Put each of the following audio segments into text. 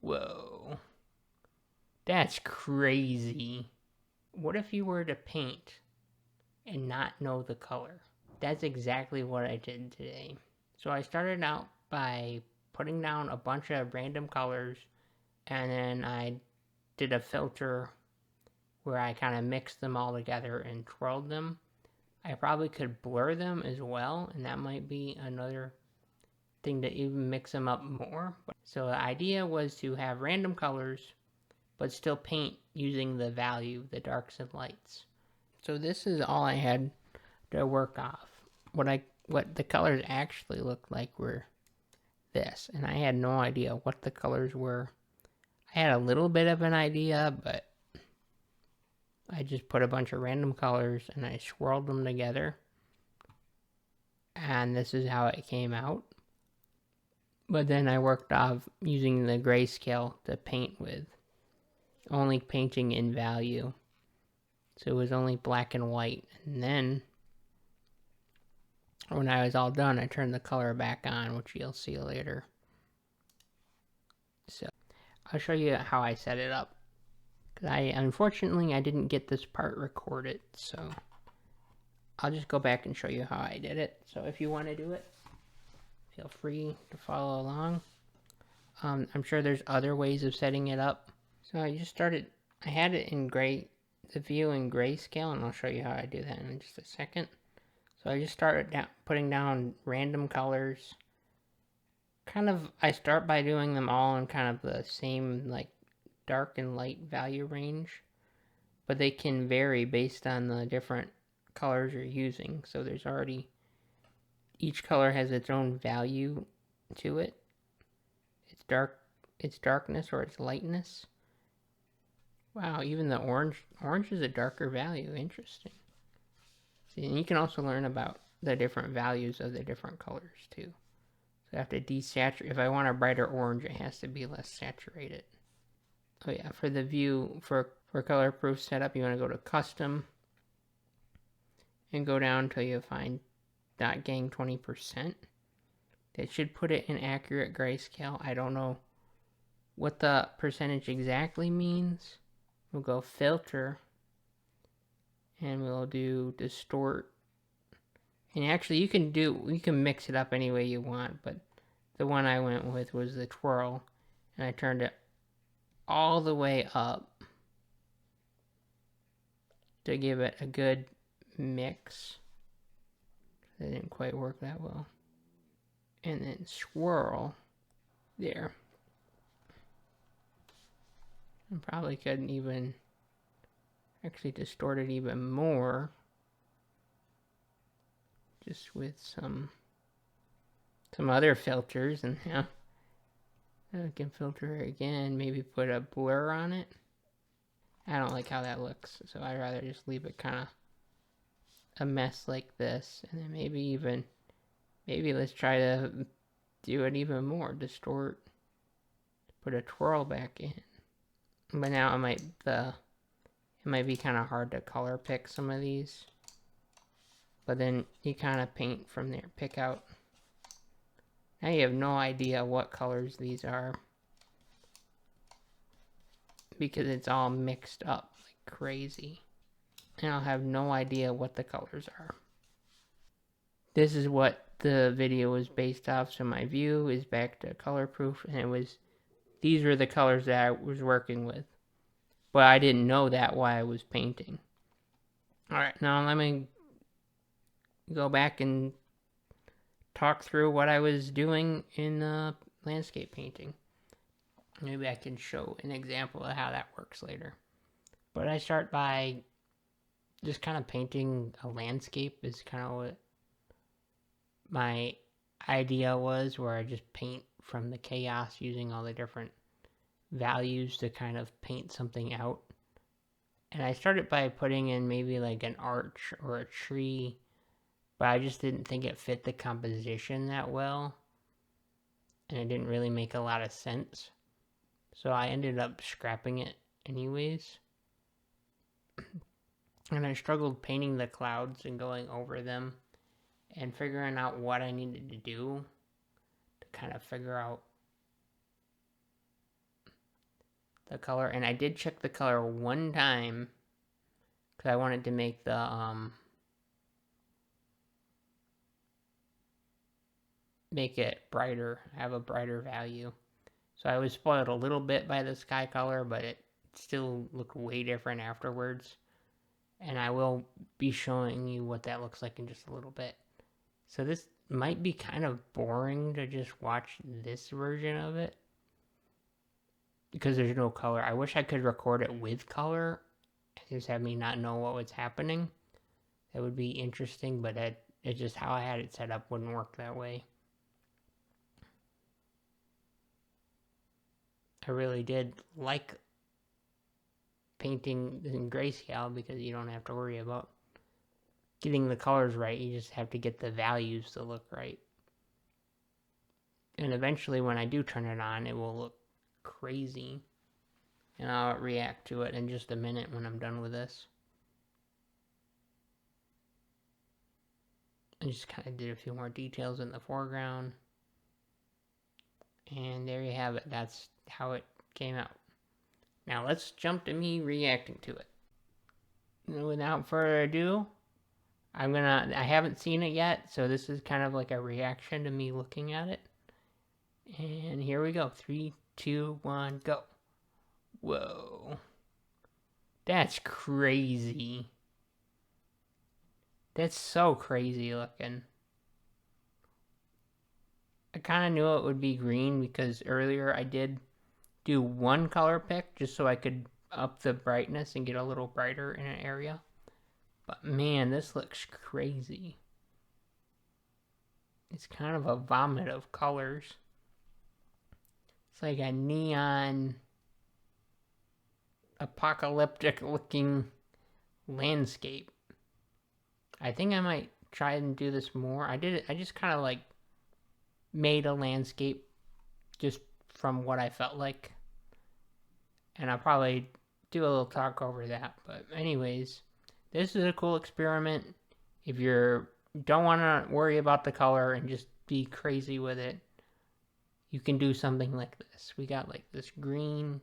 Whoa. That's crazy. What if you were to paint and not know the color? That's exactly what I did today. So I started out by putting down a bunch of random colors, and then I did a filter where I kind of mixed them all together and twirled them. I probably could blur them as well, and that might be another thing to even mix them up more. So the idea was to have random colors, but still paint using the value, the darks and lights. So this is all I had to work off. What the colors actually looked like were this, and I had no idea what the colors were. I had a little bit of an idea, but I just put a bunch of random colors and I swirled them together, and this is how it came out. But then I worked off using the grayscale to paint with, only painting in value. So it was only black and white. And then when I was all done, I turned the color back on, which you'll see later. So I'll show you how I set it up. Unfortunately, I didn't get this part recorded, so I'll just go back and show you how I did it. So if you want to do it, feel free to follow along. I'm sure there's other ways of setting it up. So I had it in the view in grayscale, and I'll show you how I do that in just a second. So I just started putting down random colors. I start by doing them all in kind of the same, like, dark and light value range, but they can vary based on the different colors you're using. So each color has its own value to it. Its darkness or its lightness. Wow, even the orange is a darker value. Interesting. See, and you can also learn about the different values of the different colors too. So I have to desaturate. If I want a brighter orange, it has to be less saturated. Oh yeah, for the view, for color proof setup, you want to go to custom and go down until you find .gang 20%. That should put it in accurate grayscale. I don't know what the percentage exactly means. We'll go filter and we'll do distort. And actually you can mix it up any way you want, but the one I went with was the twirl, and I turned it all the way up to give it a good mix. That didn't quite work that well. And then swirl there. I probably couldn't even actually distort it even more, just with some other filters. And now I can filter it again, maybe put a blur on it. I don't like how that looks, so I'd rather just leave it kind of a mess like this. And then maybe let's try to do it even more, distort, put a twirl back in. But now it might be kind of hard to color pick some of these. But then you kind of paint from there, pick out. Now you have no idea what colors these are, because it's all mixed up like crazy. And I'll have no idea what the colors are. This is what the video was based off, so my view is back to color proof, and these were the colors that I was working with. But I didn't know that while I was painting. Alright, now let me go back and talk through what I was doing in landscape painting. Maybe I can show an example of how that works later. But I start by just kind of painting a landscape is kind of what my idea was, where I just paint from the chaos using all the different values to kind of paint something out. And I started by putting in maybe like an arch or a tree, but I just didn't think it fit the composition that well, and it didn't really make a lot of sense. So I ended up scrapping it anyways. And I struggled painting the clouds and going over them and figuring out what I needed to do to kind of figure out the color. And I did check the color one time because I wanted to make the make it brighter, have a brighter value. So I was spoiled a little bit by the sky color, but it still looked way different afterwards. And I will be showing you what that looks like in just a little bit. So this might be kind of boring to just watch this version of it because there's no color. I wish I could record it with color and just have me not know what was happening. That would be interesting, but it's just how I had it set up wouldn't work that way. I really did like painting in grayscale because you don't have to worry about getting the colors right. You just have to get the values to look right. And eventually when I do turn it on, it will look crazy. And I'll react to it in just a minute when I'm done with this. I just kind of did a few more details in the foreground. And there you have it. That's how it came out. Now let's jump to me reacting to it. Without further ado, I haven't seen it yet, so this is kind of like a reaction to me looking at it. And here we go. 3, 2, 1, go. Whoa. That's crazy. That's so crazy looking. I kind of knew it would be green because earlier I did do one color pick just so I could up the brightness and get a little brighter in an area. But man, this looks crazy. It's kind of a vomit of colors. It's like a neon, apocalyptic looking landscape. I think I might try and do this more. I just kind of like made a landscape just from what I felt like. And I'll probably do a little talk over that. But anyways, this is a cool experiment. If you don't want to worry about the color and just be crazy with it, you can do something like this. We got like this green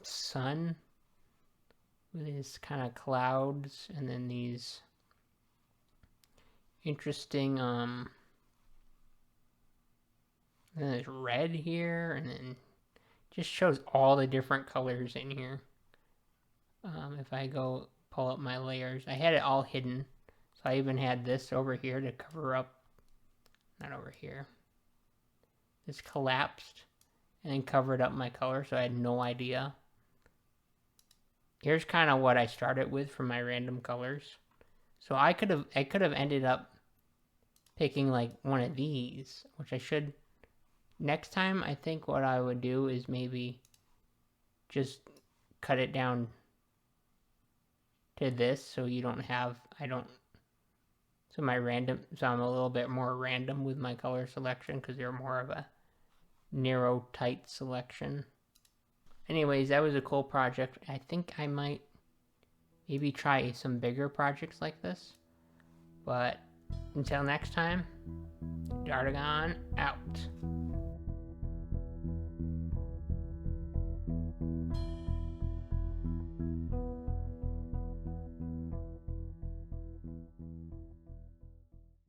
sun with these kind of clouds, and then these interesting then there's red here, and then just shows all the different colors in here. If I go pull up my layers, I had it all hidden, so I even had this over here to cover up, not over here, this collapsed and then covered up my color, so I had no idea. Here's kind of what I started with for my random colors. So I could have ended up picking like one of these, which I should. Next time, I think what I would do is maybe just cut it down to this so you don't have, so I'm a little bit more random with my color selection because they're more of a narrow, tight selection. Anyways, that was a cool project. I think I might maybe try some bigger projects like this. But until next time, Dartagon out.